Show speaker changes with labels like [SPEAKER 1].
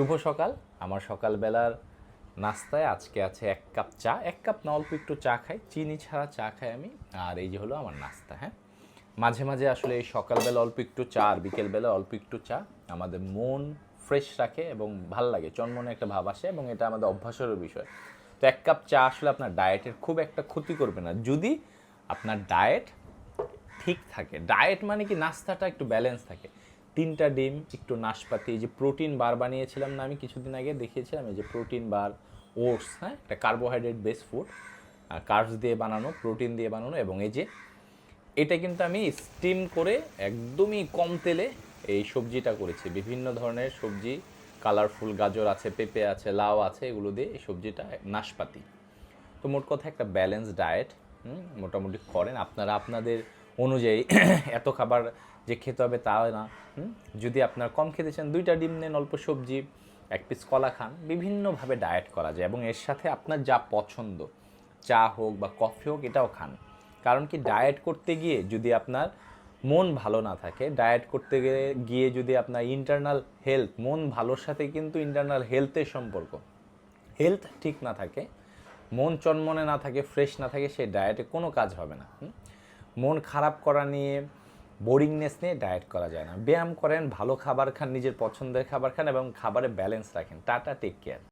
[SPEAKER 1] শুভ সকাল। আমার সকালবেলার নাস্তায় আজকে আছে 1 কাপ চা। 1 কাপ না, অল্প একটু চা খাই, চিনি ছাড়া চা খাই আমি। আর এই যে হলো আমার নাস্তা। হ্যাঁ, মাঝে মাঝে আসলে এই সকালবেলা অল্প একটু চা আর বিকেলবেলা অল্প একটু চা আমাদের মন ফ্রেশ রাখে এবং ভাল লাগে, চনমনে একটা ভাব আসে, এবং এটা আমাদের অভ্যাসেরও বিষয়। তো 1 কাপ চা আসলে আপনার ডায়েটের খুব একটা ক্ষতি করবে না, যদি আপনার ডায়েট ঠিক থাকে। ডায়েট মানে কি, নাস্তাটা একটু ব্যালেন্স থাকে। 3টা ডিম, একটু নাশপাতি, এই যে প্রোটিন বার বানিয়েছিলাম না আমি কিছুদিন আগে, দেখিয়েছিলাম এই যে প্রোটিন বার, ওটস, হ্যাঁ, একটা কার্বোহাইড্রেট বেস ফুড, কার্বস দিয়ে বানানো, প্রোটিন দিয়ে বানানো। এবং এই যে এটা কিন্তু আমি স্টিম করে একদমই কম তেলে এই সবজিটা করেছি। বিভিন্ন ধরনের সবজি, কালারফুল গাজর আছে, পেঁপে আছে, লাউ আছে, এগুলো দিয়ে এই সবজিটা, নাশপাতি। তো মোট কথা একটা ব্যালেন্স ডায়েট মোটামুটি করেন আপনারা আপনাদের অনুযায়ী। এত খাবার যে খেতে হবে তা না। যদি আপনার কম খেতে চান, 2টা ডিম নেন, অল্প সবজি, 1 পিস কলা খান। বিভিন্নভাবে ডায়েট করা যায়, এবং এর সাথে আপনার যা পছন্দ, চা হোক বা কফি হোক, এটাও খান। কারণ কি, ডায়েট করতে গিয়ে যদি আপনার মন ভালো না থাকে, ডায়েট করতে গিয়ে যদি আপনার ইন্টারনাল হেলথ, মন ভালোর সাথে কিন্তু ইন্টারনাল হেলথের সম্পর্ক, হেলথ ঠিক না থাকে, মন চনমনে না থাকে, ফ্রেশ না থাকে, সেই ডায়েটে কোনো কাজ হবে না। মন খারাপ করা নিয়ে, বোরিংনেস নিয়ে ডায়েট করা যায় না। ব্যায়াম করেন, ভালো খাবার খান, নিজের পছন্দের খাবার খান, এবং খাবারে ব্যালেন্স রাখেন। Tata, take care.